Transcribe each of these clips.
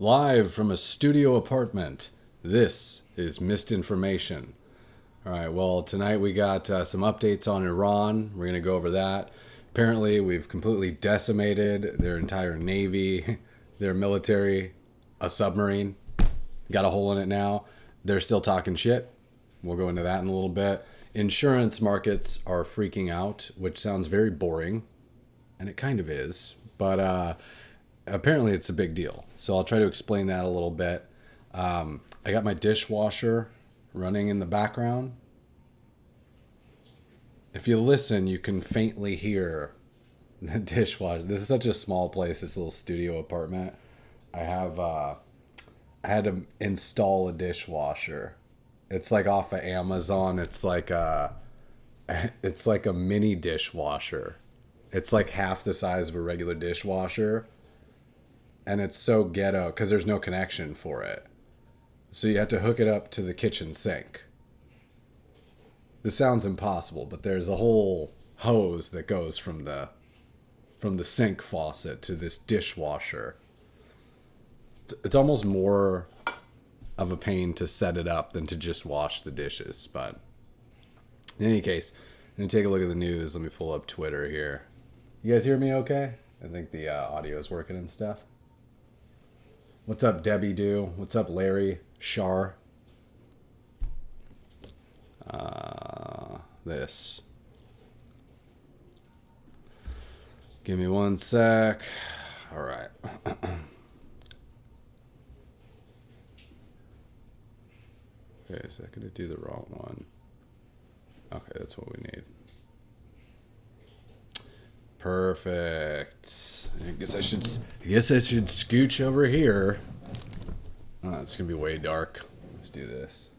live from a studio apartment. This is Misinformation. All right, well, tonight we got some updates on Iran. We're going to go over that. Apparently, we've completely decimated their entire navy, their military, a submarine. Got a hole in it now. They're still talking shit. We'll go into that in a little bit. Insurance markets are freaking out, which sounds very boring, and it kind of is, but apparently it's a big deal. So I'll try to explain that a little bit. I got my dishwasher running in the background. If you listen, you can faintly hear the dishwasher. This is such a small place, this little studio apartment. I had to install a dishwasher. It's like off of Amazon. It's like a mini dishwasher. It's like half the size of a regular dishwasher. And it's so ghetto because there's no connection for it. So you have to hook it up to the kitchen sink. This sounds impossible, but there's a whole hose that goes from the sink faucet to this dishwasher. It's almost more of a pain to set it up than to just wash the dishes. But in any case, I'm going to take a look at the news. Let me pull up Twitter here. You guys hear me okay? I think the audio is working and stuff. What's up, Debbie Do? What's up, Larry? Shar? This. Give me one sec. All right. Okay, is that going to do the wrong one? Okay, that's what we need. Perfect. I guess I should scooch over here. Oh, it's going to be way dark. Let's do this.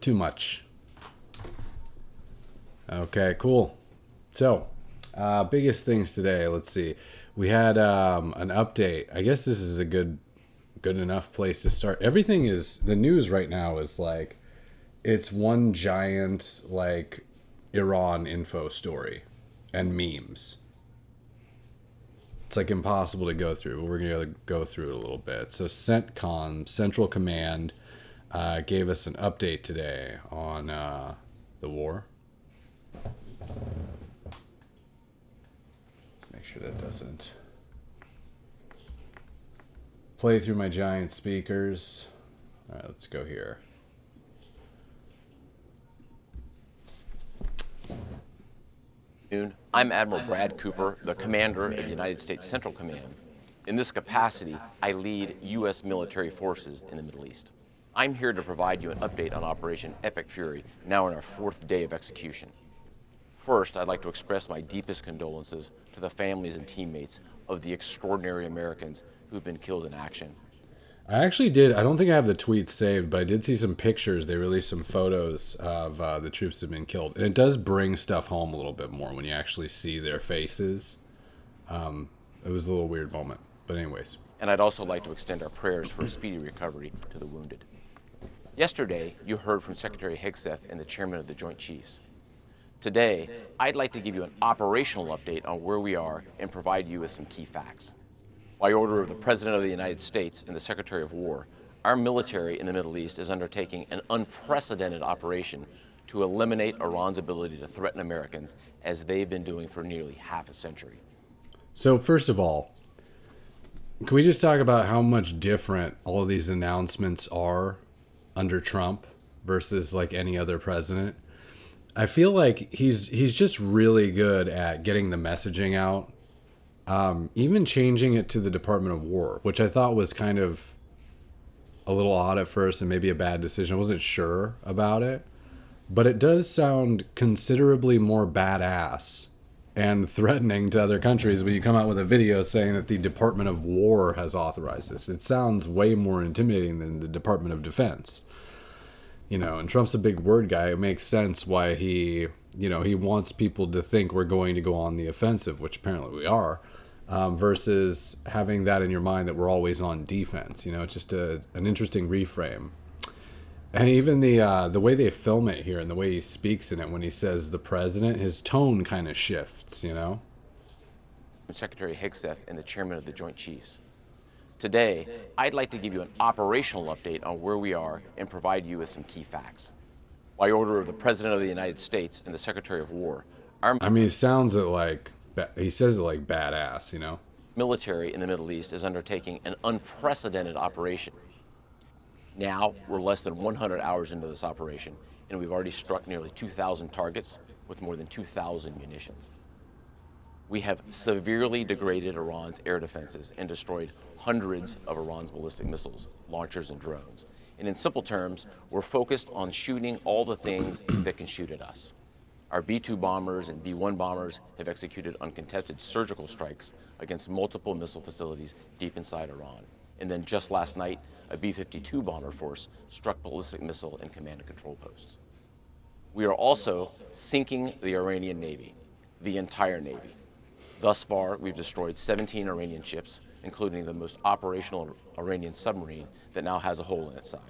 Too much. Okay, cool. So, biggest things today. Let's see. We had an update. I guess this is a good enough place to start. Everything is, the news right now is like, it's one giant like Iran info story and memes. It's like impossible to go through, but we're going to go through it a little bit. So CENTCOM, Central Command, gave us an update today on the war. Make sure that doesn't play through my giant speakers. All right, let's go here. I'm Admiral Brad Cooper, the commander of the United States Central Command. In this capacity, I lead U.S. military forces in the Middle East. I'm here to provide you an update on Operation Epic Fury, now in our 4th day of execution. First, I'd like to express my deepest condolences to the families and teammates of the extraordinary Americans who've been killed in action. I actually did. I don't think I have the tweets saved, but I did see some pictures. They released some photos of the troops that have been killed. And it does bring stuff home a little bit more when you actually see their faces. It was a little weird moment. But anyways. And I'd also like to extend our prayers for a speedy recovery to the wounded. Yesterday, you heard from Secretary Hegseth and the Chairman of the Joint Chiefs. Today, I'd like to give you an operational update on where we are and provide you with some key facts. By order of the President of the United States and the Secretary of War, our military in the Middle East is undertaking an unprecedented operation to eliminate Iran's ability to threaten Americans, as they've been doing for nearly half a century. So first of all, can we just talk about how much different all of these announcements are under Trump versus like any other president? I feel like he's just really good at getting the messaging out. Even changing it to the Department of War, which I thought was kind of a little odd at first and maybe a bad decision. I wasn't sure about it, but it does sound considerably more badass and threatening to other countries when you come out with a video saying that the Department of War has authorized this. It sounds way more intimidating than the Department of Defense. You know, and Trump's a big word guy. It makes sense why he wants people to think we're going to go on the offensive, which apparently we are. Versus having that in your mind that we're always on defense. You know, it's just an interesting reframe. And even the way they film it here and the way he speaks in it when he says the president, his tone kind of shifts, you know? Secretary Hegseth and the chairman of the Joint Chiefs. Today, I'd like to give you an operational update on where we are and provide you with some key facts. By order of the President of the United States and the Secretary of War, our he says it like badass, you know? military in the Middle East is undertaking an unprecedented operation. Now, we're less than 100 hours into this operation, and we've already struck nearly 2,000 targets with more than 2,000 munitions. We have severely degraded Iran's air defenses and destroyed hundreds of Iran's ballistic missiles, launchers, and drones. And in simple terms, we're focused on shooting all the things that can shoot at us. Our B-2 bombers and B-1 bombers have executed uncontested surgical strikes against multiple missile facilities deep inside Iran. And then just last night, a B-52 bomber force struck ballistic missile and command and control posts. We are also sinking the Iranian Navy, the entire Navy. Thus far, we've destroyed 17 Iranian ships, including the most operational Iranian submarine that now has a hole in its side.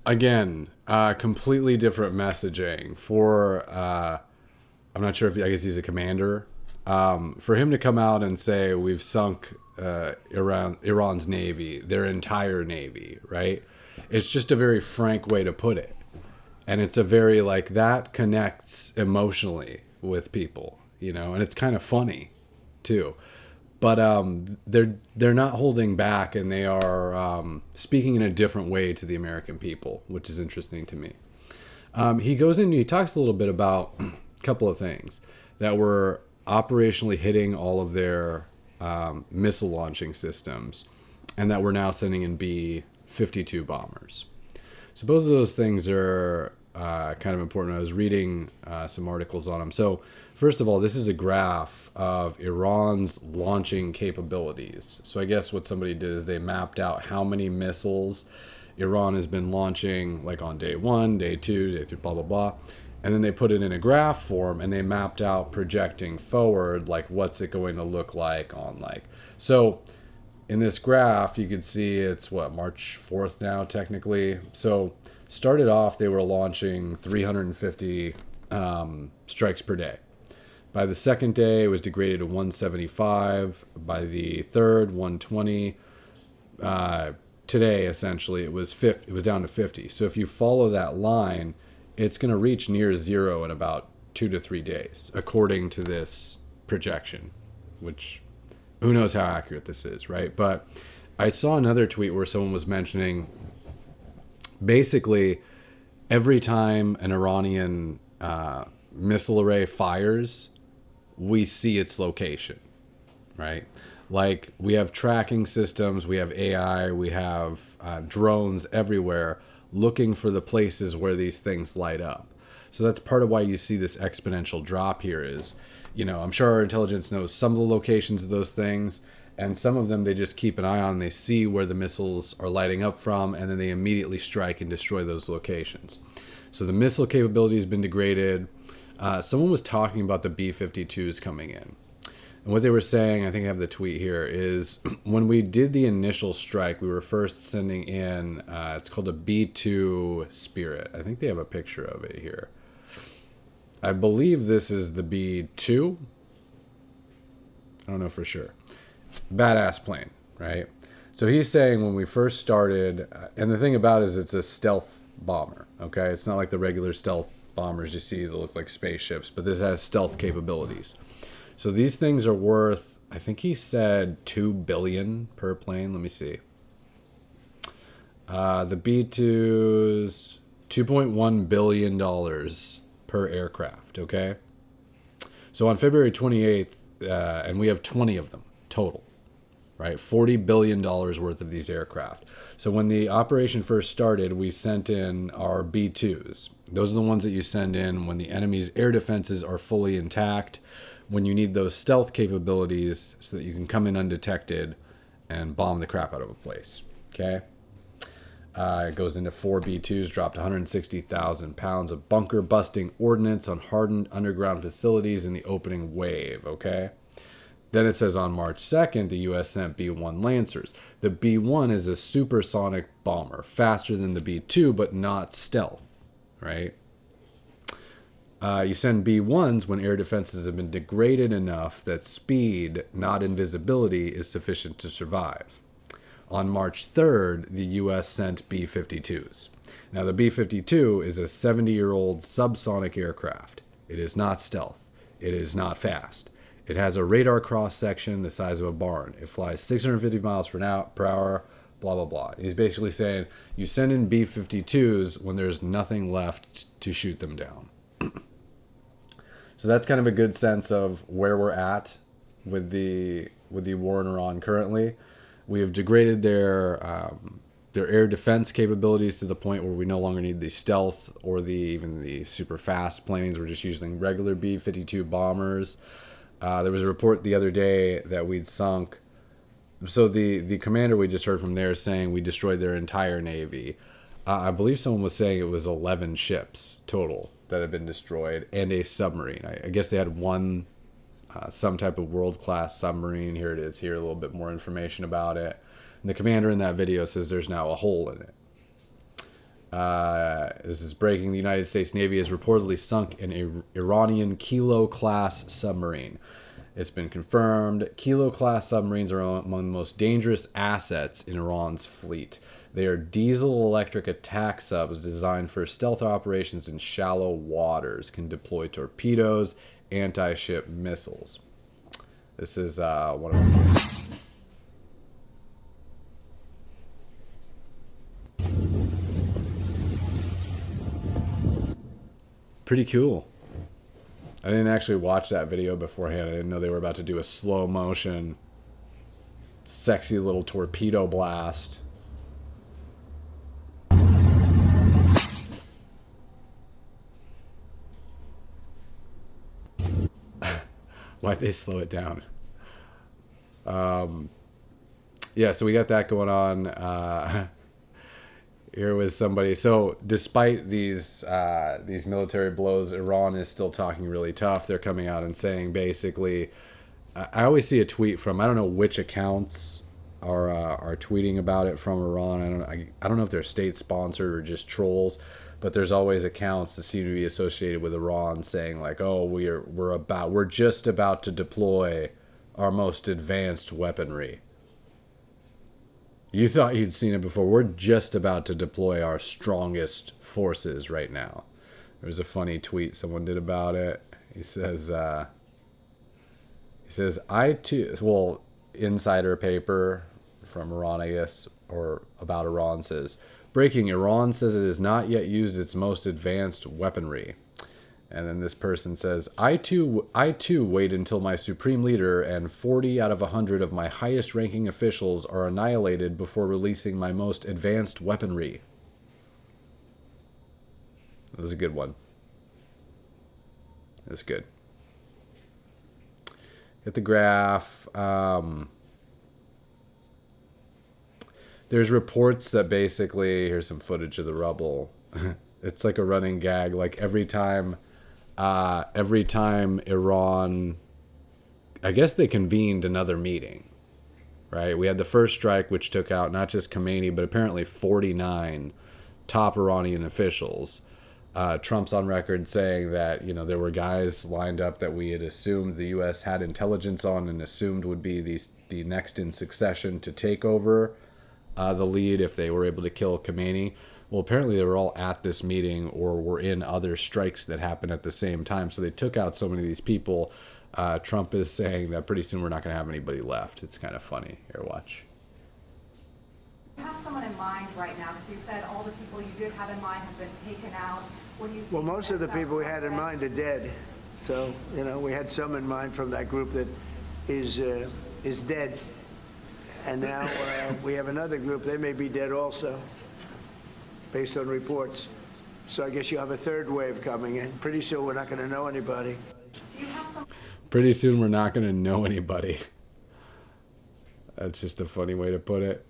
Again, completely different messaging for, I'm not sure I guess he's a commander. For him to come out and say we've sunk Iran's navy, their entire navy, right? It's just a very frank way to put it. And it's a very, like, that connects emotionally with people, you know, and it's kind of funny too. But they're not holding back, and they are speaking in a different way to the American people, which is interesting to me. He talks a little bit about a couple of things that were operationally hitting all of their missile launching systems, and that we're now sending in B-52 bombers. So both of those things are kind of important. I was reading some articles on them. So first of all, this is a graph of Iran's launching capabilities. So I guess what somebody did is they mapped out how many missiles Iran has been launching, like on day 1, day 2, day 3, blah, blah, blah. And then they put it in a graph form, and they mapped out projecting forward, like what's it going to look like on like. So in this graph, you could see it's March 4th now, technically. So started off, they were launching 350 strikes per day. By the second day, it was degraded to 175. By the third, 120. Today, essentially, it was down to 50. So if you follow that line, it's going to reach near zero in about 2 to 3 days, according to this projection, which who knows how accurate this is, right? But I saw another tweet where someone was mentioning basically every time an Iranian missile array fires, we see its location, right? Like, we have tracking systems, we have AI, we have drones everywhere looking for the places where these things light up. So that's part of why you see this exponential drop here is, you know, I'm sure our intelligence knows some of the locations of those things, and some of them they just keep an eye on, and they see where the missiles are lighting up from, and then they immediately strike and destroy those locations. So the missile capability has been degraded. Someone was talking about the B-52s coming in. And what they were saying, I think I have the tweet here, is when we did the initial strike, we were first sending in, it's called a B-2 Spirit. I think they have a picture of it here. I believe this is the B-2. I don't know for sure. Badass plane, right? So he's saying when we first started, and the thing about it is it's a stealth bomber, okay? It's not like the regular stealth bombers you see that look like spaceships, but this has stealth capabilities. So these things are worth, I think he said $2 billion per plane. Let me see. The B-2's $2.1 billion per aircraft, okay? So on February 28th, and we have 20 of them total, right? $40 billion worth of these aircraft. So when the operation first started, we sent in our B-2s. Those are the ones that you send in when the enemy's air defenses are fully intact, when you need those stealth capabilities so that you can come in undetected and bomb the crap out of a place, okay? It goes into 4 B-2s, dropped 160,000 pounds of bunker-busting ordnance on hardened underground facilities in the opening wave, okay? Then it says on March 2nd, the U.S. sent B-1 Lancers. The B-1 is a supersonic bomber, faster than the B-2, but not stealth, right? You send B-1s when air defenses have been degraded enough that speed, not invisibility, is sufficient to survive. On March 3rd, the U.S. sent B-52s. Now, the B-52 is a 70-year-old subsonic aircraft. It is not stealth. It is not fast. It has a radar cross-section the size of a barn. It flies 650 miles per hour, blah, blah, blah. He's basically saying you send in B-52s when there's nothing left to shoot them down. So that's kind of a good sense of where we're at with the war in Iran currently. We have degraded their air defense capabilities to the point where we no longer need the stealth or even the super fast planes. We're just using regular B-52 bombers. There was a report the other day that we'd sunk. So the commander we just heard from there is saying we destroyed their entire navy. I believe someone was saying it was 11 ships total that had been destroyed and a submarine. I guess they had one, some type of world-class submarine. Here it is here, a little bit more information about it. And the commander in that video says there's now a hole in it. This is breaking. The United States Navy has reportedly sunk an Iranian Kilo-class submarine. It's been confirmed. Kilo-class submarines are among the most dangerous assets in Iran's fleet. They are diesel-electric attack subs designed for stealth operations in shallow waters, can deploy torpedoes, anti-ship missiles. This is one of them. Pretty cool. I didn't actually watch that video beforehand. I didn't know they were about to do a slow motion, sexy little torpedo blast. Why'd they slow it down? Yeah, so we got that going on. Here was somebody. So despite these military blows, Iran is still talking really tough. They're coming out and saying basically, I always see a tweet from, I don't know which accounts are tweeting about it from Iran. I don't know if they're state sponsored or just trolls, but there's always accounts that seem to be associated with Iran saying like, oh, we're just about to deploy our most advanced weaponry. You thought you'd seen it before. We're just about to deploy our strongest forces right now. There was a funny tweet someone did about it. He says, I too, well, insider paper from Iran, I guess, or about Iran says, breaking, Iran says it has not yet used its most advanced weaponry. And then this person says, I too wait until my supreme leader and 40 out of 100 of my highest ranking officials are annihilated before releasing my most advanced weaponry. That was a good one. That's good. Hit the graph. There's reports that basically, here's some footage of the rubble. It's like a running gag. Like every time Iran, I guess they convened another meeting, right? We had the first strike, which took out not just Khomeini, but apparently 49 top Iranian officials. Trump's on record saying that, there were guys lined up that we had assumed the U.S. had intelligence on and assumed would be the next in succession to take over the lead if they were able to kill Khomeini. Well, apparently they were all at this meeting or were in other strikes that happened at the same time. So they took out so many of these people. Trump is saying that pretty soon we're not going to have anybody left. It's kind of funny. Here, watch. Do you have someone in mind right now? Because you said all the people you did have in mind have been taken out. What do you think? Well, most of the people we had in mind are dead. So, we had some in mind from that group that is dead. And now we have another group. They may be dead also, based on reports. So I guess you have a third wave coming in. Pretty soon we're not going to know anybody. Pretty soon we're not going to know anybody. That's just a funny way to put it.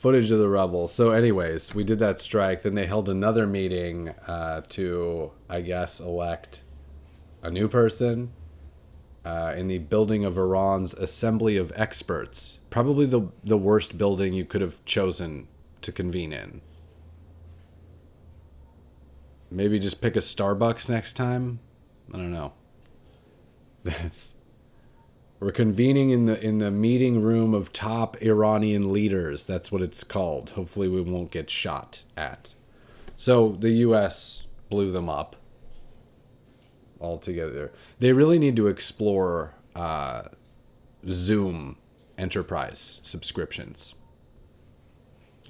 Footage of the rebels. So anyways, we did that strike. Then they held another meeting to, I guess, elect a new person in the building of Iran's Assembly of Experts. Probably the worst building you could have chosen to convene in. Maybe just pick a Starbucks next time. I don't know. We're convening in the meeting room of top Iranian leaders. That's what it's called. Hopefully we won't get shot at. So the U.S. blew them up altogether. They really need to explore Zoom enterprise subscriptions,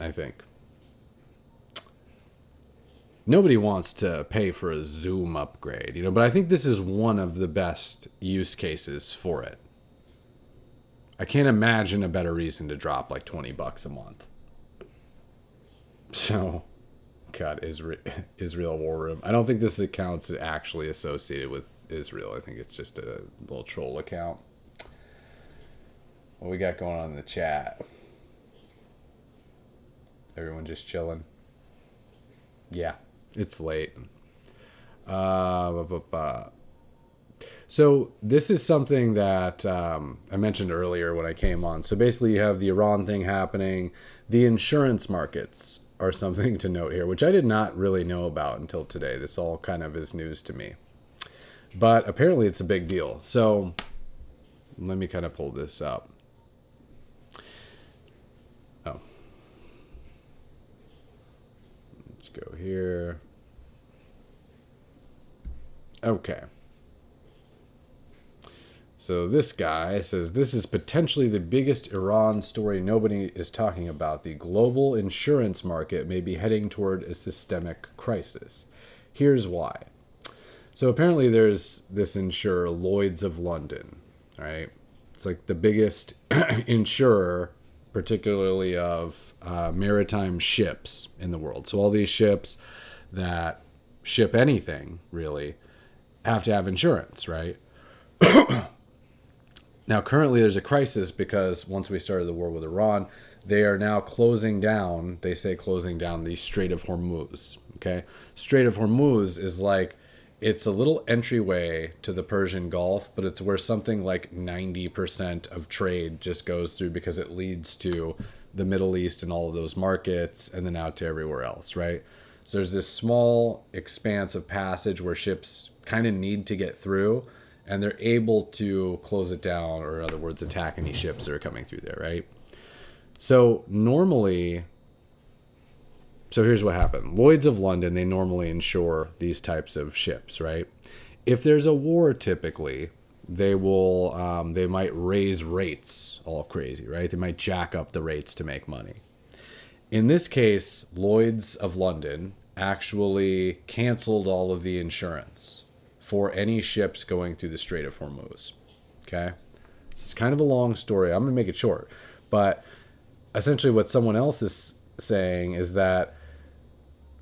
I think. Nobody wants to pay for a Zoom upgrade, but I think this is one of the best use cases for it. I can't imagine a better reason to drop like $20 a month. So, God, Israel War Room. I don't think this account's actually associated with Israel. I think it's just a little troll account. What we got going on in the chat? Everyone just chilling? Yeah, it's late. So this is something that I mentioned earlier when I came on. So basically you have the Iran thing happening. The insurance markets are something to note here, which I did not really know about until today. This all kind of is news to me. But apparently it's a big deal. So let me kind of pull this up. Oh. Let's go here. Okay. So this guy says, this is potentially the biggest Iran story nobody is talking about. The global insurance market may be heading toward a systemic crisis. Here's why. So apparently there's this insurer, Lloyd's of London, right? It's like the biggest insurer, particularly of maritime ships in the world. So all these ships that ship anything, really, have to have insurance, right? Now, currently there's a crisis because once we started the war with Iran, they are now closing down, they say closing down the Strait of Hormuz, okay? Strait of Hormuz is like, it's a little entryway to the Persian Gulf, but it's where something like 90% of trade just goes through because it leads to the Middle East and all of those markets and then out to everywhere else, right? So there's this small expanse of passage where ships kind of need to get through, and they're able to close it down, or in other words, attack any ships that are coming through there, right? So normally, so here's what happened. Lloyd's of London, they normally insure these types of ships, right? If there's a war, typically, they will, they might raise rates all crazy, right? They might jack up the rates to make money. In this case, Lloyd's of London actually canceled all of the insurance for any ships going through the Strait of Hormuz, okay? This is kind of a long story. I'm going to make it short. But essentially what someone else is saying is that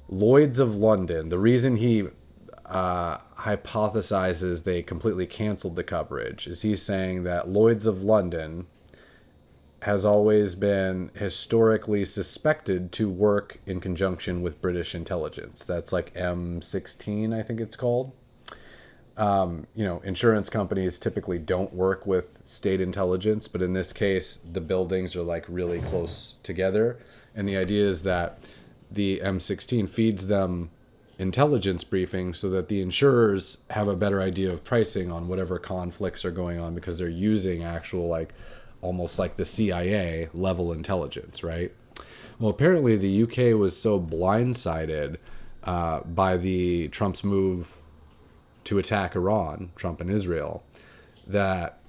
Lloyd's of London, the reason he hypothesizes they completely canceled the coverage is he's saying that Lloyd's of London has always been historically suspected to work in conjunction with British intelligence. That's like M16, I think it's called. Insurance companies typically don't work with state intelligence, but in this case, the buildings are like really close together. And the idea is that the M16 feeds them intelligence briefings so that the insurers have a better idea of pricing on whatever conflicts are going on because they're using actual, like, almost like the CIA level intelligence, right? Well, apparently the UK was so blindsided by the Trump's move to attack Iran, Trump and Israel, that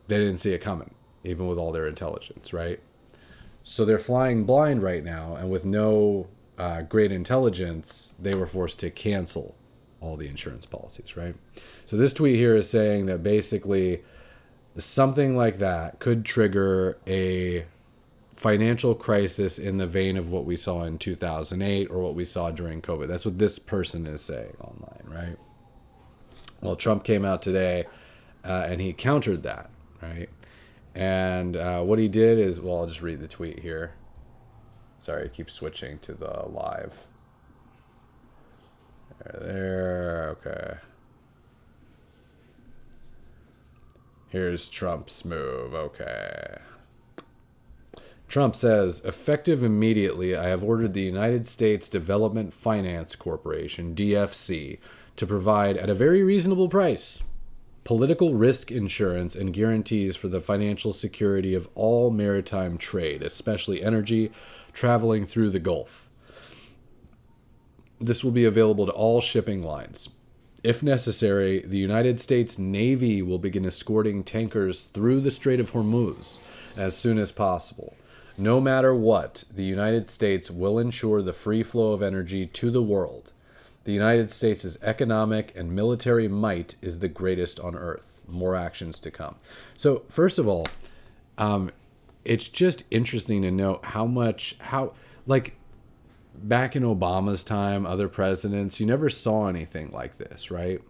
they didn't see it coming, even with all their intelligence, right? So they're flying blind right now, and with no great intelligence, they were forced to cancel all the insurance policies, right? So this tweet here is saying that basically something like that could trigger a financial crisis in the vein of what we saw in 2008 or what we saw during COVID. That's what this person is saying online, right? Well, Trump came out today and he countered that, right? And what he did is, well, I'll just read the tweet here. Sorry, I keep switching to the live. There, okay. Here's Trump's move, okay. Trump says, effective immediately, I have ordered the United States Development Finance Corporation, DFC, to provide at a very reasonable price political risk insurance and guarantees for the financial security of all maritime trade, especially energy traveling through the Gulf. This will be available to all shipping lines. If necessary, the United States Navy will begin escorting tankers through the Strait of Hormuz as soon as possible. No matter what, the United States will ensure the free flow of energy to the world. The United States' economic and military might is the greatest on earth. More actions to come. So, first of all, it's just interesting to note like, back in Obama's time, other presidents, you never saw anything like this, right?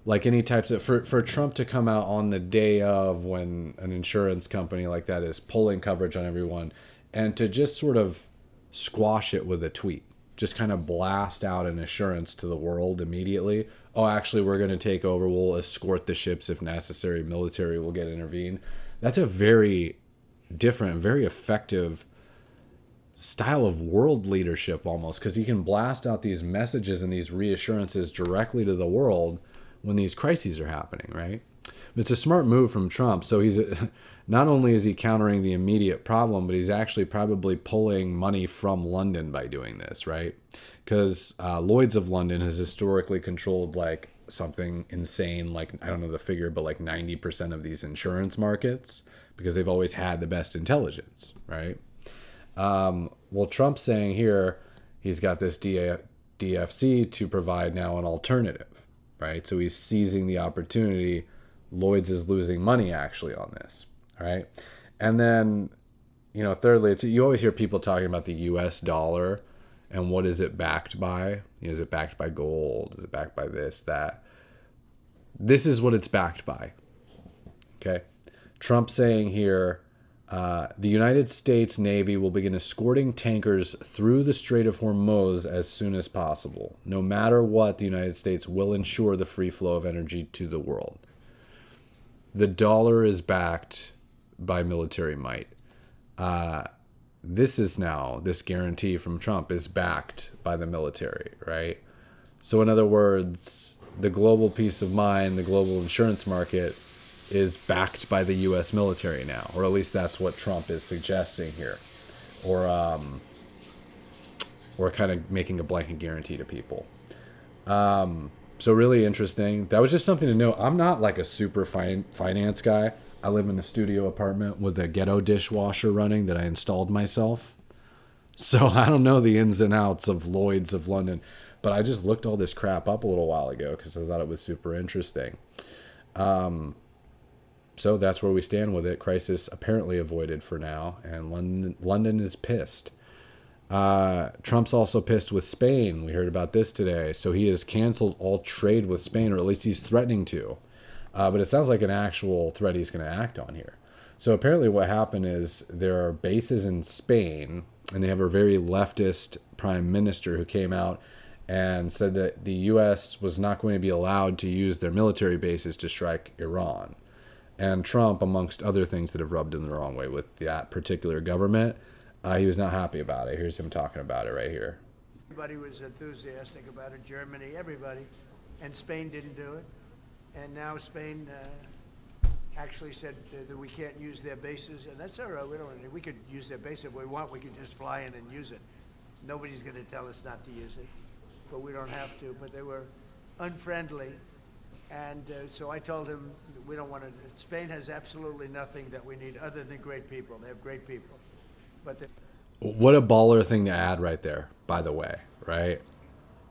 Like any types of, for Trump to come out on the day of when an insurance company like that is pulling coverage on everyone and to just sort of squash it with a tweet, just kind of blast out an assurance to the world immediately. Oh, actually, we're going to take over. We'll escort the ships if necessary. Military will get intervened. That's a very different, very effective style of world leadership almost, because he can blast out these messages and these reassurances directly to the world when these crises are happening, right? It's a smart move from Trump. So he's not only is he countering the immediate problem, but he's actually probably pulling money from London by doing this, right? Because Lloyd's of London has historically controlled like something insane, like I don't know the figure, but like 90% of these insurance markets, because they've always had the best intelligence, right? Well, Trump's saying here he's got this DFC to provide now an alternative, right? So he's seizing the opportunity. Lloyd's is losing money actually on this, all right? And then, thirdly, you always hear people talking about the U.S. dollar and what is it backed by? Is it backed by gold? Is it backed by this, that? This is what it's backed by, okay? Trump saying here, the United States Navy will begin escorting tankers through the Strait of Hormuz as soon as possible. No matter what, the United States will ensure the free flow of energy to the world. The dollar is backed by military might. This guarantee from Trump is backed by the military, right? So in other words, the global peace of mind, the global insurance market is backed by the U.S. military now, or at least that's what Trump is suggesting here, or kind of making a blanket guarantee to people. So really interesting. That was just something to know. I'm not like a super finance guy. I live in a studio apartment with a ghetto dishwasher running that I installed myself. So I don't know the ins and outs of Lloyd's of London, but I just looked all this crap up a little while ago because I thought it was super interesting. So that's where we stand with it. Crisis apparently avoided for now, and London is pissed. Trump's also pissed with Spain. We heard about this today. So he has canceled all trade with Spain, or at least he's threatening to. But it sounds like an actual threat he's going to act on here. So apparently what happened is there are bases in Spain, and they have a very leftist prime minister who came out and said that the U.S. was not going to be allowed to use their military bases to strike Iran. And Trump, amongst other things that have rubbed him the wrong way with that particular government, he was not happy about it. Here's him talking about it right here. Everybody was enthusiastic about it, Germany, everybody. And Spain didn't do it. And now Spain actually said that we can't use their bases. And that's all right. We could use their base if we want. We could just fly in and use it. Nobody's going to tell us not to use it. But we don't have to. But they were unfriendly. And so I told him we don't want to. Spain has absolutely nothing that we need other than great people. They have great people. But what a baller thing to add right there, by the way, right?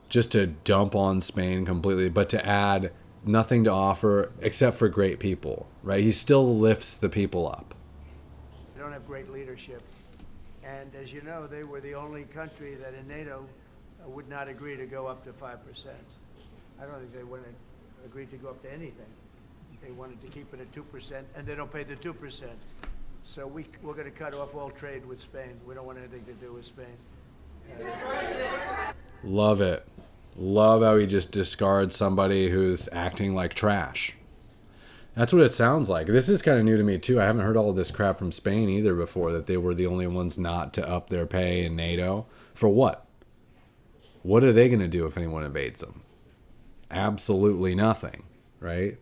Just to dump on Spain completely, but to add nothing to offer except for great people, right? He still lifts the people up. They don't have great leadership. And as you know, they were the only country that in NATO would not agree to go up to 5%. I don't think they would have agreed to go up to anything. They wanted to keep it at 2%, and they don't pay the 2%. So we're going to cut off all trade with Spain. We don't want anything to do with Spain. Love it. Love how he just discards somebody who's acting like trash. That's what it sounds like. This is kind of new to me, too. I haven't heard all of this crap from Spain either before, that they were the only ones not to up their pay in NATO. For what? What are they going to do if anyone invades them? Absolutely nothing, right?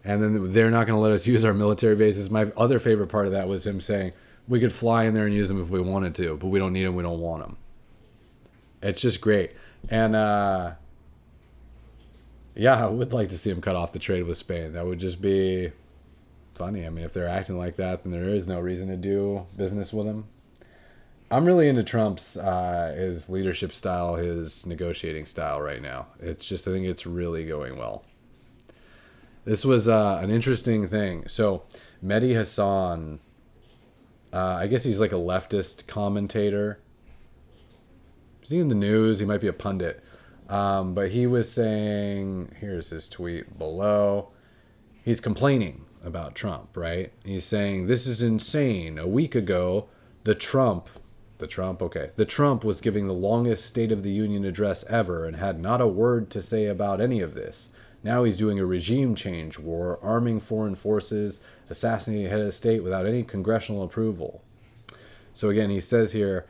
And then they're not going to let us use our military bases. My other favorite part of that was him saying, we could fly in there and use them if we wanted to, but we don't need them, we don't want them. It's just great. And, yeah, I would like to see him cut off the trade with Spain. That would just be funny. I mean, if they're acting like that, then there is no reason to do business with them. I'm really into Trump's his leadership style, his negotiating style right now. It's just, I think it's really going well. This was an interesting thing. So Mehdi Hassan, I guess he's like a leftist commentator. Is he in the news? He might be a pundit. But he was saying, here's his tweet below. He's complaining about Trump, right? He's saying, this is insane. A week ago, the Trump was giving the longest State of the Union address ever and had not a word to say about any of this. Now he's doing a regime change war, arming foreign forces, assassinating a head of state without any congressional approval. So again, he says here,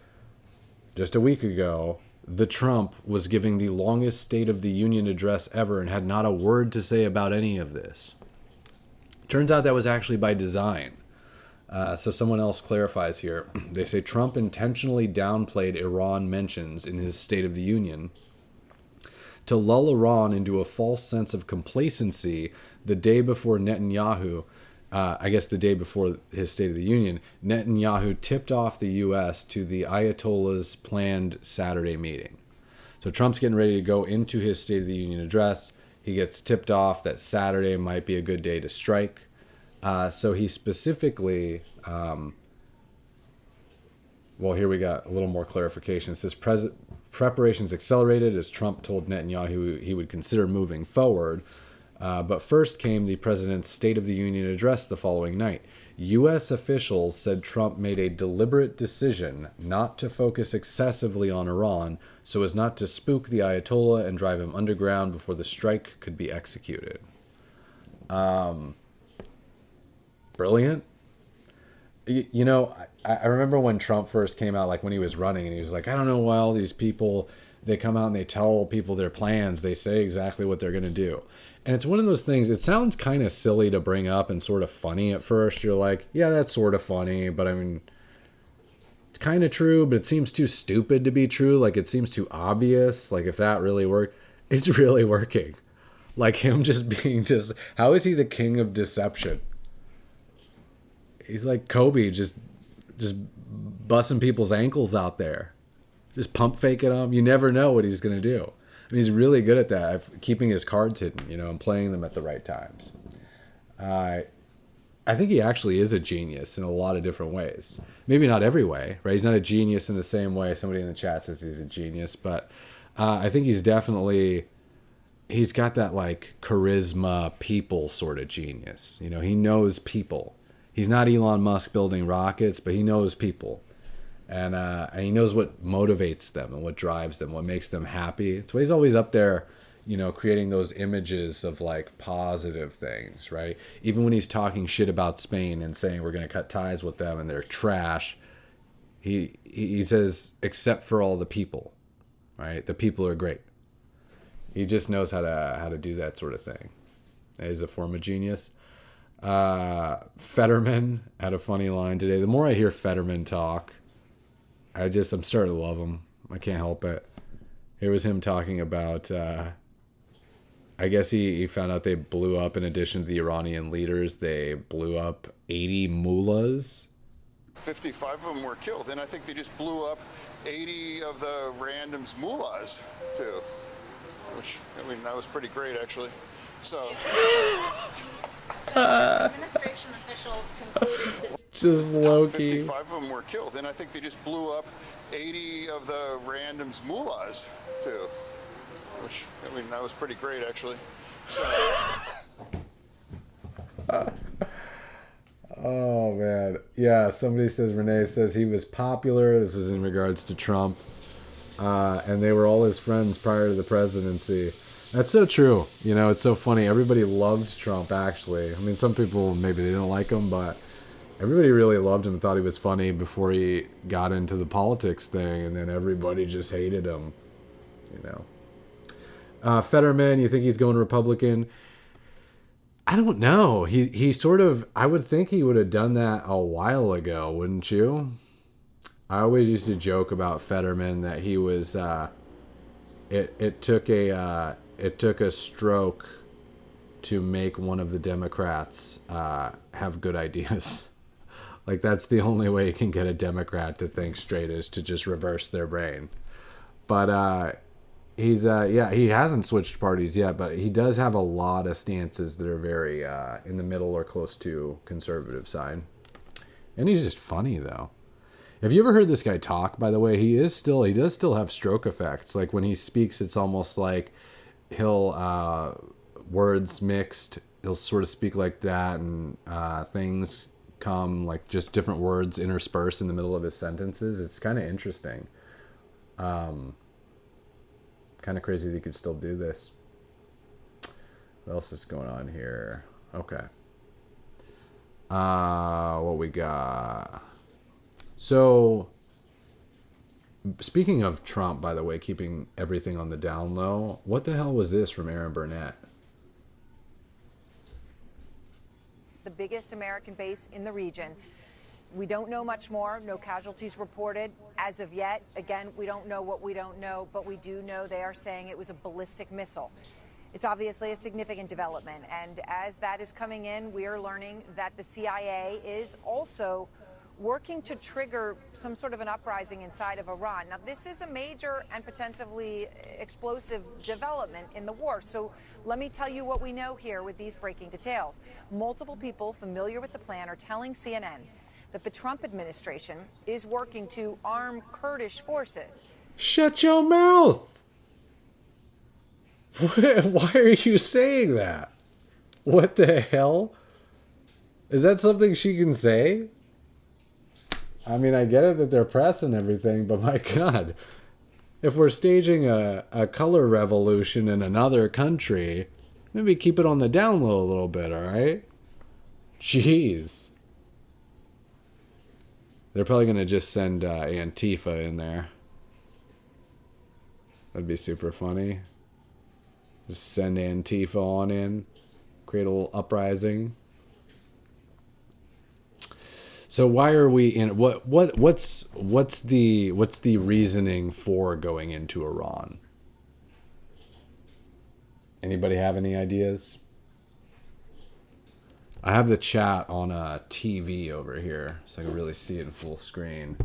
just a week ago, the Trump was giving the longest State of the Union address ever and had not a word to say about any of this. Turns out that was actually by design. So someone else clarifies here. They say Trump intentionally downplayed Iran mentions in his State of the Union to lull Iran into a false sense of complacency the day before Netanyahu, I guess the day before his State of the Union, Netanyahu tipped off the U.S. to the Ayatollah's planned Saturday meeting. So Trump's getting ready to go into his State of the Union address. He gets tipped off that Saturday might be a good day to strike. So he specifically, well, here we got a little more clarification. It says preparations accelerated as Trump told Netanyahu he would consider moving forward. But first came the president's State of the Union address the following night. U.S. officials said Trump made a deliberate decision not to focus excessively on Iran so as not to spook the Ayatollah and drive him underground before the strike could be executed. Brilliant. You know, I remember when Trump first came out, like when he was running, and he was like, I don't know why all these people, they come out and they tell people their plans. They say exactly what they're going to do. And it's one of those things, it sounds kind of silly to bring up and sort of funny at first. You're like, yeah, that's sort of funny, but I mean, it's kind of true, but it seems too stupid to be true. Like, it seems too obvious. Like, if that really worked, it's really working. Like, him just being how is he the king of deception? He's like Kobe, just busting people's ankles out there. Just pump faking them. You never know what he's going to do. I mean, he's really good at that, keeping his cards hidden, you know, and playing them at the right times. I think he actually is a genius in a lot of different ways. Maybe not every way, right? He's not a genius in the same way somebody in the chat says he's a genius, but I think he's got that like charisma, people sort of genius. You know, he knows people. He's not Elon Musk building rockets, but he knows people. And he knows what motivates them and what drives them, what makes them happy. It's why he's always up there, you know, creating those images of like positive things, right? Even when he's talking shit about Spain and saying we're going to cut ties with them and they're trash, he says, except for all the people, right? The people are great. He just knows how to do that sort of thing. He's a form of genius. Fetterman had a funny line today. The more I hear Fetterman talk, I'm starting to love him. I can't help it. Here was him talking about, I guess he found out they blew up, in addition to the Iranian leaders, they blew up 80 mullahs. 55 of them were killed, and I think they just blew up 80 of the randoms mullahs, too. Which, I mean, that was pretty great, actually. So administration officials concluded to just low-key. 55 of them were killed, and I think they just blew up 80 of the randoms mullahs, too. Which, I mean, that was pretty great, actually. So Oh man, yeah. Somebody says Renee says he was popular. This was in regards to Trump, and they were all his friends prior to the presidency. That's so true. You know, it's so funny. Everybody loved Trump. Actually, I mean, some people maybe they didn't like him, but everybody really loved him. Thought he was funny before he got into the politics thing, and then everybody just hated him. You know, Fetterman. You think he's going Republican? I don't know. He sort of, I would think he would have done that a while ago, wouldn't you? I always used to joke about Fetterman that he was it took a stroke to make one of the Democrats have good ideas. Like that's the only way you can get a Democrat to think straight is to just reverse their brain. But he's he hasn't switched parties yet, but he does have a lot of stances that are very in the middle or close to conservative side. And he's just funny though. Have you ever heard this guy talk, by the way? He does still have stroke effects. Like when he speaks, it's almost like he'll words mixed. He'll sort of speak like that, and things come like just different words interspersed in the middle of his sentences. It's kind of interesting. Kind of crazy that he could still do this. What else is going on here? Okay. What we got? So, speaking of Trump, by the way, keeping everything on the down low, what the hell was this from Aaron Burnett? The biggest American base in the region. We don't know much more. No casualties reported as of yet. Again, we don't know what we don't know, but we do know they are saying it was a ballistic missile. It's obviously a significant development, and as that is coming in, we are learning that the CIA is also working to trigger some sort of an uprising inside of Iran. Now, this is a major and potentially explosive development in the war. So let me tell you what we know here with these breaking details. Multiple people familiar with the plan are telling CNN that the Trump administration is working to arm Kurdish forces. Shut your mouth! Why are you saying that? What the hell? Is that something she can say? I mean, I get it that they're press and everything, but my God, if we're staging a color revolution in another country, maybe keep it on the down low a little bit, all right? Jeez. They're probably going to just send Antifa in there. That'd be super funny. Just send Antifa on in, create a little uprising. So why are we in what's the reasoning for going into Iran? Anybody have any ideas? I have the chat on a TV over here, so I can really see it in full screen.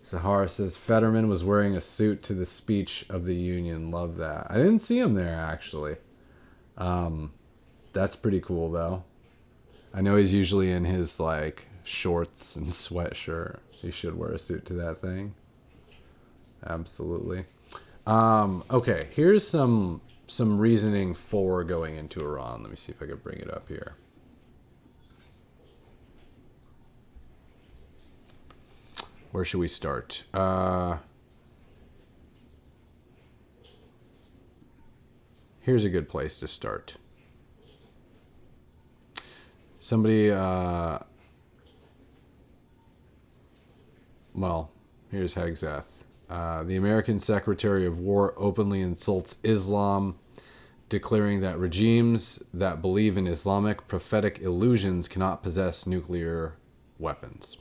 Sahara says Fetterman was wearing a suit to the speech of the Union. Love that. I didn't see him there actually. That's pretty cool though. I know he's usually in his like shorts and sweatshirt. He should wear a suit to that thing. Absolutely. Okay, here's some reasoning for going into Iran. Let me see if I can bring it up here. Where should we start? Here's a good place to start. Somebody, well, here's Hegseth. The American Secretary of War openly insults Islam, declaring that regimes that believe in Islamic prophetic illusions cannot possess nuclear weapons.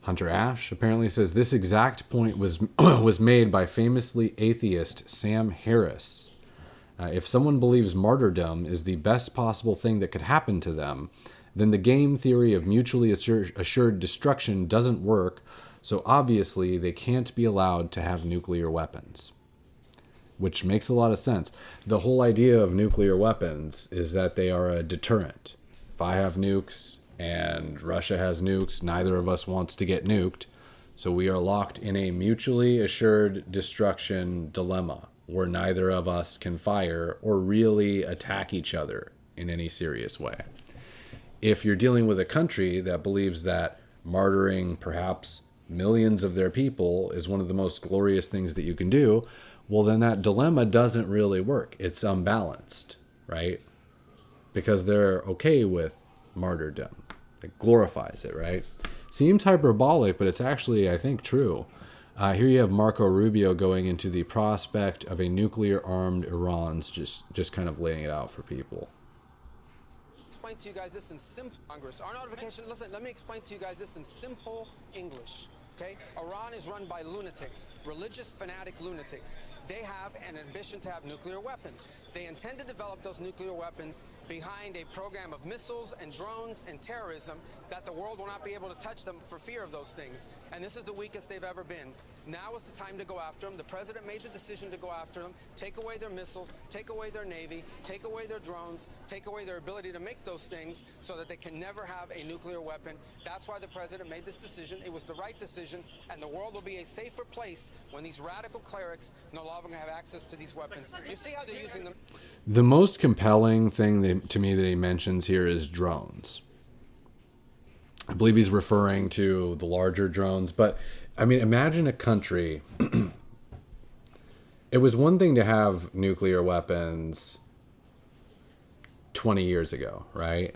Hunter Ash apparently says this exact point was made by famously atheist Sam Harris. If someone believes martyrdom is the best possible thing that could happen to them, then the game theory of mutually assured destruction doesn't work, so obviously they can't be allowed to have nuclear weapons. Which makes a lot of sense. The whole idea of nuclear weapons is that they are a deterrent. If I have nukes and Russia has nukes, neither of us wants to get nuked, so we are locked in a mutually assured destruction dilemma where neither of us can fire or really attack each other in any serious way. if you're dealing with a country that believes that martyring perhaps millions of their people is one of the most glorious things that you can do, well, then that dilemma doesn't really work. It's unbalanced, right? Because they're okay with martyrdom. It glorifies it, right? Seems hyperbolic, but it's actually, I think, true. Here you have Marco Rubio going into the prospect of a nuclear-armed Iran's, just kind of laying it out for people. Explain to you guys this in simple Congress. Our notification, listen, let me explain to you guys this in simple English. Okay? Iran is run by lunatics, religious fanatic lunatics. They have an ambition to have nuclear weapons. They intend to develop those nuclear weapons behind a program of missiles and drones and terrorism that the world will not be able to touch them for fear of those things. And this is the weakest they've ever been. Now is the time to go after them. The president made the decision to go after them, take away their missiles, take away their navy, take away their drones, take away their ability to make those things so that they can never have a nuclear weapon. That's why the president made this decision. It was the right decision, and the world will be a safer place when these radical clerics no longer have access to these weapons. You see how they're using them? The most compelling thing to me that he mentions here is drones. I believe he's referring to the larger drones, but I mean, imagine a country. It was one thing to have nuclear weapons 20 years ago, right?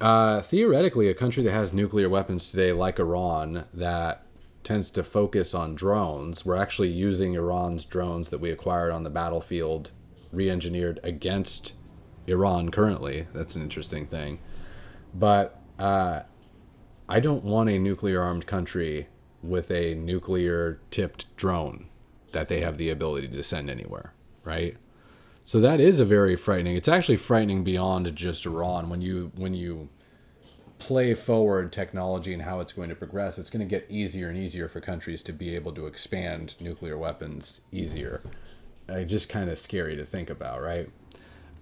Theoretically, a country that has nuclear weapons today, like Iran, that tends to focus on drones. We're actually using Iran's drones that we acquired on the battlefield, re-engineered against Iran currently. That's an interesting thing. But I don't want a nuclear-armed country with a nuclear-tipped drone that they have the ability to send anywhere, right? So that is a very frightening. It's actually frightening beyond just Iran. When you play forward technology and how it's going to progress, it's going to get easier and easier for countries to be able to expand nuclear weapons easier. It's just kind of scary to think about, right?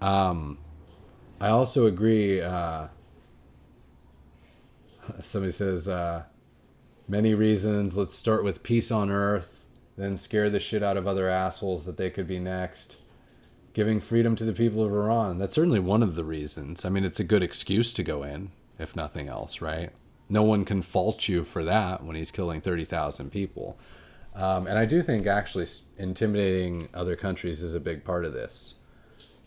I also agree. Somebody says, many reasons. Let's start with peace on earth, then scare the shit out of other assholes that they could be next. Giving freedom to the people of Iran. That's certainly one of the reasons. I mean, it's a good excuse to go in, if nothing else, right? No one can fault you for that when he's killing 30,000 people. And I do think actually intimidating other countries is a big part of this,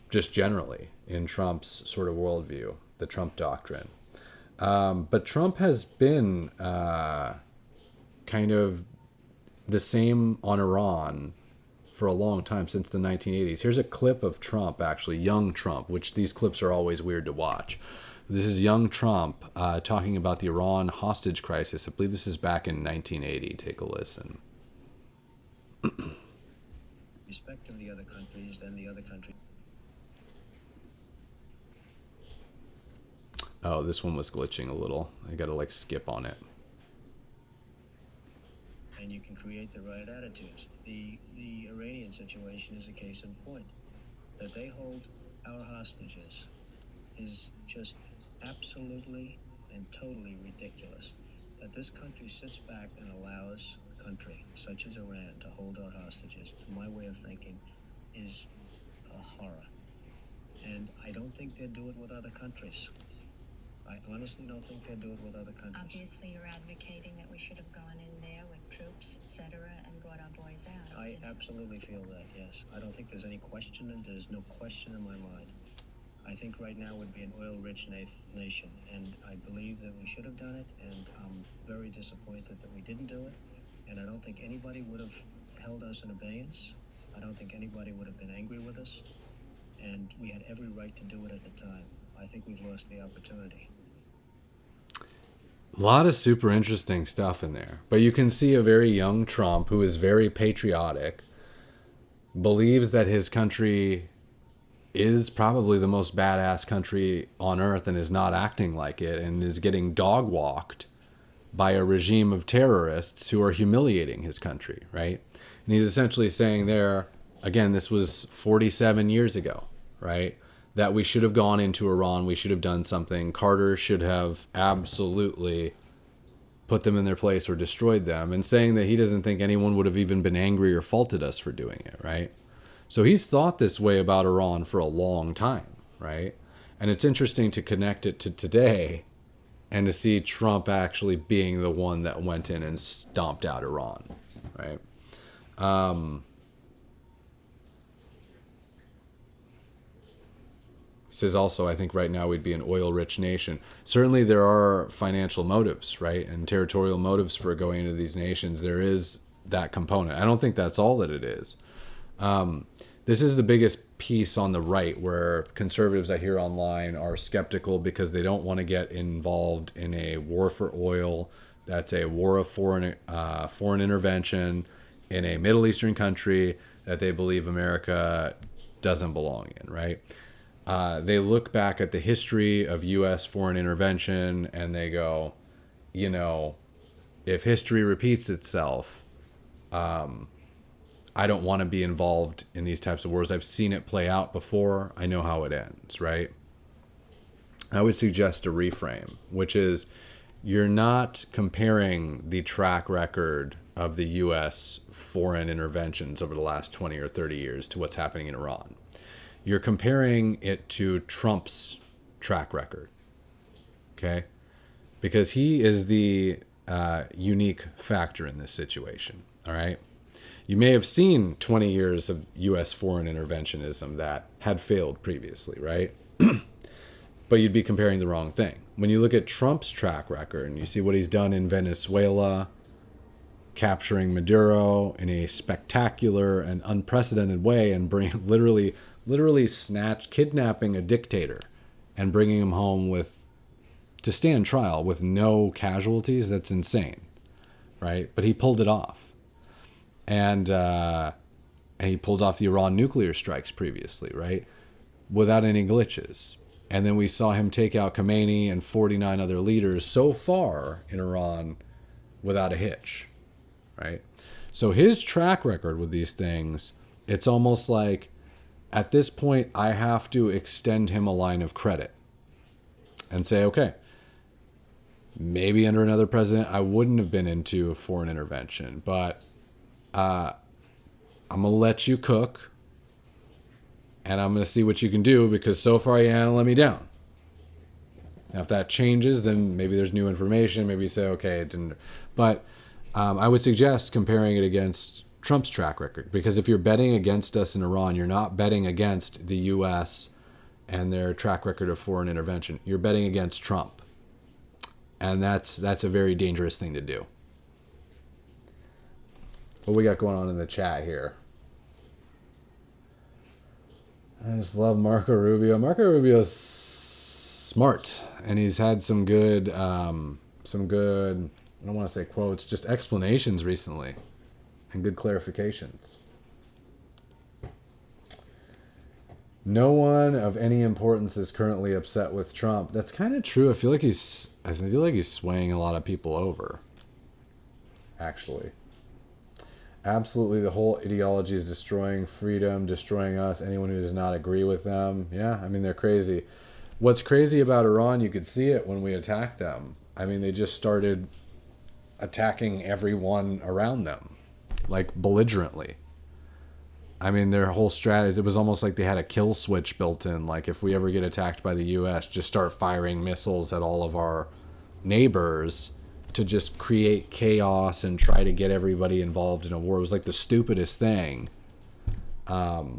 just generally in Trump's sort of worldview, the Trump doctrine. But Trump has been kind of the same on Iran for a long time, since the 1980s. Here's a clip of Trump, actually, young Trump, which these clips are always weird to watch. This is young Trump talking about the Iran hostage crisis. I believe this is back in 1980. Take a listen. Respect of the other countries, then the other country. Oh, this one was glitching a little. I gotta like skip on it. And you can create the right attitudes. The Iranian situation is a case in point. That they hold our hostages is just absolutely and totally ridiculous. That this country sits back and allows a country such as Iran to hold our hostages, to my way of thinking, is a horror. And I don't think they'd do it with other countries. I honestly don't think they'd do it with other countries. Obviously, you're advocating that we should have gone in there with troops, etc., and brought our boys out. I absolutely feel that, yes. I don't think there's any question, and there's no question in my mind. I think right now would be an oil-rich nation, and I believe that we should have done it, and I'm very disappointed that we didn't do it, and I don't think anybody would have held us in abeyance. I don't think anybody would have been angry with us, and we had every right to do it at the time. I think we've lost the opportunity. A lot of super interesting stuff in there. But you can see a very young Trump who is very patriotic, believes that his country is probably the most badass country on earth and is not acting like it, and is getting dog walked by a regime of terrorists who are humiliating his country, right? And he's essentially saying there, again, this was 47 years ago, right? That we should have gone into Iran, we should have done something. Carter should have absolutely put them in their place or destroyed them, and saying that he doesn't think anyone would have even been angry or faulted us for doing it, right? So he's thought this way about Iran for a long time, right? And it's interesting to connect it to today and to see Trump actually being the one that went in and stomped out Iran, right? Says also, I think right now we'd be an oil-rich nation. Certainly there are financial motives, right? And territorial motives for going into these nations. There is that component. I don't think that's all that it is. This is the biggest piece on the right where conservatives I hear online are skeptical because they don't want to get involved in a war for oil. That's a war of foreign intervention in a Middle Eastern country that they believe America doesn't belong in, right? They look back at the history of U.S. foreign intervention and they go, you know, if history repeats itself, I don't want to be involved in these types of wars. I've seen it play out before. I know how it ends, right? I would suggest a reframe, which is you're not comparing the track record of the U.S. foreign interventions over the last 20 or 30 years to what's happening in Iran. You're comparing it to Trump's track record, okay? Because he is the unique factor in this situation, all right? You may have seen 20 years of U.S. foreign interventionism that had failed previously, right? But you'd be comparing the wrong thing. When you look at Trump's track record and you see what he's done in Venezuela, capturing Maduro in a spectacular and unprecedented way and literally kidnapping a dictator and bringing him home to stand trial with no casualties, that's insane, right? But he pulled it off. And he pulled off the Iran nuclear strikes previously, right? Without any glitches. And then we saw him take out Khomeini and 49 other leaders so far in Iran without a hitch, right? So his track record with these things, it's almost like at this point I have to extend him a line of credit and say, okay, maybe under another president I wouldn't have been into a foreign intervention, but I'm going to let you cook and I'm going to see what you can do because so far you haven't let me down. Now, if that changes, then maybe there's new information. Maybe you say, okay, it didn't. But I would suggest comparing it against Trump's track record because if you're betting against us in Iran, you're not betting against the U.S. and their track record of foreign intervention. You're betting against Trump. And that's a very dangerous thing to do. What we got going on in the chat here? I just love Marco Rubio. Marco Rubio's smart, and he's had some good, I don't want to say quotes, just explanations recently, and good clarifications. No one of any importance is currently upset with Trump. That's kind of true. I feel like he's swaying a lot of people over, actually. Absolutely, the whole ideology is destroying freedom, destroying us, anyone who does not agree with them. Yeah, I mean, they're crazy. What's crazy about Iran, you could see it when we attacked them. I mean, they just started attacking everyone around them, like belligerently. I mean, their whole strategy, it was almost like they had a kill switch built in. Like, if we ever get attacked by the U.S., just start firing missiles at all of our neighbors to just create chaos and try to get everybody involved in a war. It was like the stupidest thing. But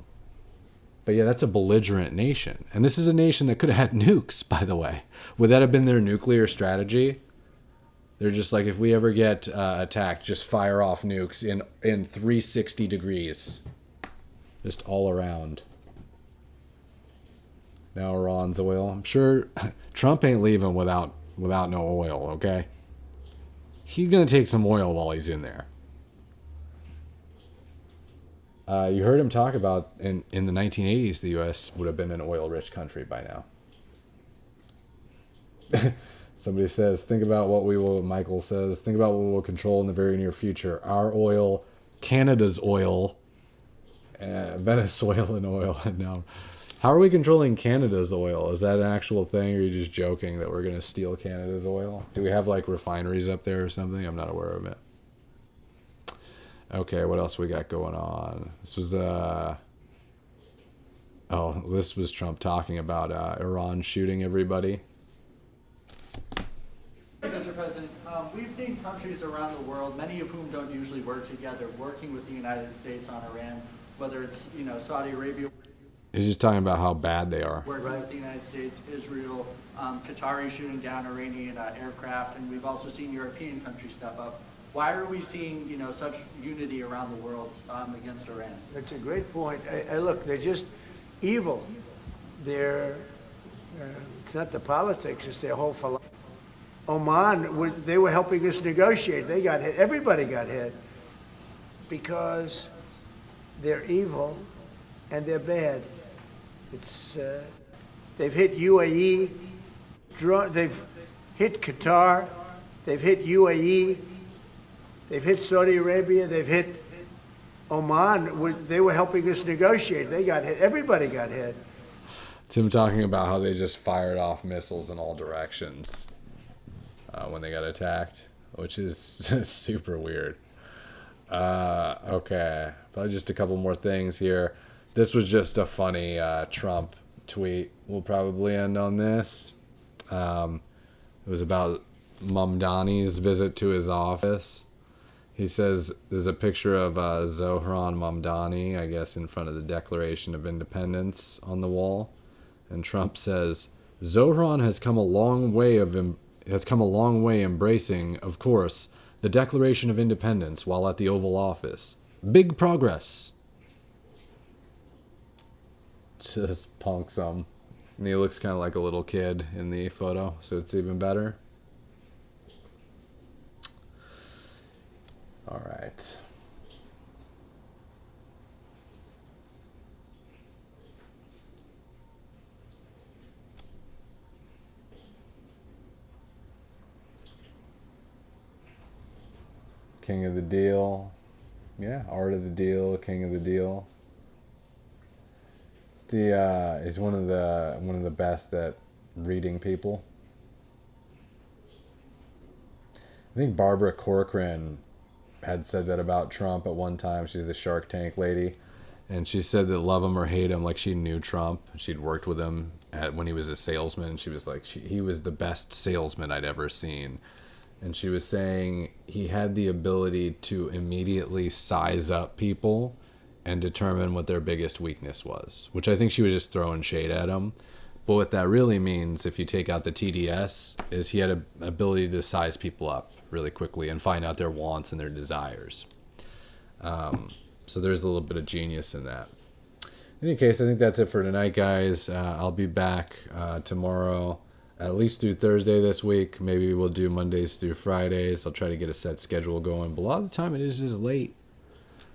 yeah, that's a belligerent nation. And this is a nation that could have had nukes, by the way. Would that have been their nuclear strategy? They're just like, if we ever get attacked, just fire off nukes in 360 degrees. Just all around. Now Iran's oil. I'm sure Trump ain't leaving without no oil, okay? He's going to take some oil while he's in there. You heard him talk about in the 1980s, the U.S. would have been an oil-rich country by now. Somebody says, Michael says, think about what we will control in the very near future. Our oil, Canada's oil, Venezuelan oil. No. How are we controlling Canada's oil? Is that an actual thing, or are you just joking that we're going to steal Canada's oil? Do we have, like, refineries up there or something? I'm not aware of it. Okay, what else we got going on? This was, Oh, this was Trump talking about Iran shooting everybody. Mr. President, we've seen countries around the world, many of whom don't usually work together, working with the United States on Iran, whether it's, Saudi Arabia. He's just talking about how bad they are. Working with the United States, Israel, Qatari shooting down Iranian aircraft, and we've also seen European countries step up. Why are we seeing, such unity around the world against Iran? That's a great point. Look, they're just evil. They're, it's not the politics, it's their whole philosophy. Oman, they were helping us negotiate. They got hit. Everybody got hit because they're evil and they're bad. It's they've hit UAE, they've hit Qatar, they've hit UAE, they've hit Saudi Arabia, they've hit Oman. They were helping us negotiate. They got hit. Everybody got hit. Tim talking about how they just fired off missiles in all directions when they got attacked, which is super weird. Okay, probably just a couple more things here. This was just a funny Trump tweet. We'll probably end on this. It was about Mamdani's visit to his office. He says there's a picture of Zohran Mamdani, I guess, in front of the Declaration of Independence on the wall. And Trump says, Zohran has come a long way embracing, of course, the Declaration of Independence while at the Oval Office. Big progress. Just punks him. And he looks kind of like a little kid in the photo, so it's even better. All right. King of the Deal. Yeah, Art of the Deal, King of the Deal. It's he's one of the best at reading people. I think Barbara Corcoran had said that about Trump at one time. She's the Shark Tank lady. And she said that love him or hate him, like she knew Trump. She'd worked with him when he was a salesman. She was like, he was the best salesman I'd ever seen. And she was saying he had the ability to immediately size up people and determine what their biggest weakness was, which I think she was just throwing shade at him. But what that really means, if you take out the TDS, is he had an ability to size people up really quickly and find out their wants and their desires. So there's a little bit of genius in that. In any case, I think that's it for tonight, guys. I'll be back tomorrow, at least through Thursday this week. Maybe we'll do Mondays through Fridays. I'll try to get a set schedule going. But a lot of the time it is just late.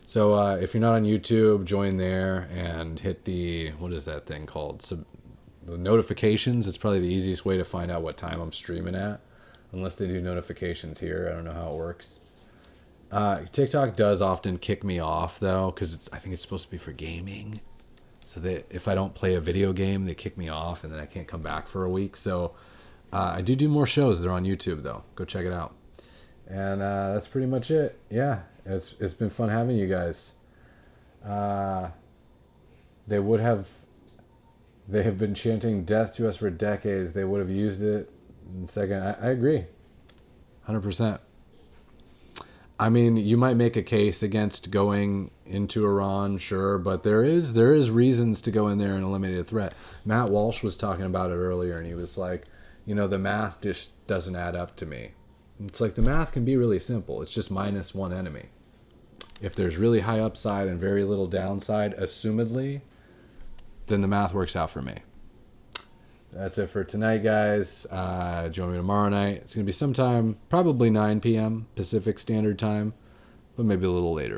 So if you're not on YouTube, join there and hit the, what is that thing called? The notifications. It's probably the easiest way to find out what time I'm streaming at. Unless they do notifications here. I don't know how it works. TikTok does often kick me off, though, because I think it's supposed to be for gaming. So that if I don't play a video game, they kick me off, and then I can't come back for a week. So I do more shows. They're on YouTube, though. Go check it out. And that's pretty much it. Yeah, it's been fun having you guys. They have been chanting death to us for decades. They would have used it in a second. I agree. 100%. I mean, you might make a case against going into Iran, sure, but there is reasons to go in there and eliminate a threat. Matt Walsh was talking about it earlier, and he was like, the math just doesn't add up to me. It's like the math can be really simple. It's just minus one enemy. If there's really high upside and very little downside, assumedly, then the math works out for me. That's it for tonight, guys. Join me tomorrow night. It's going to be sometime, probably 9 p.m. Pacific Standard Time, but maybe a little later.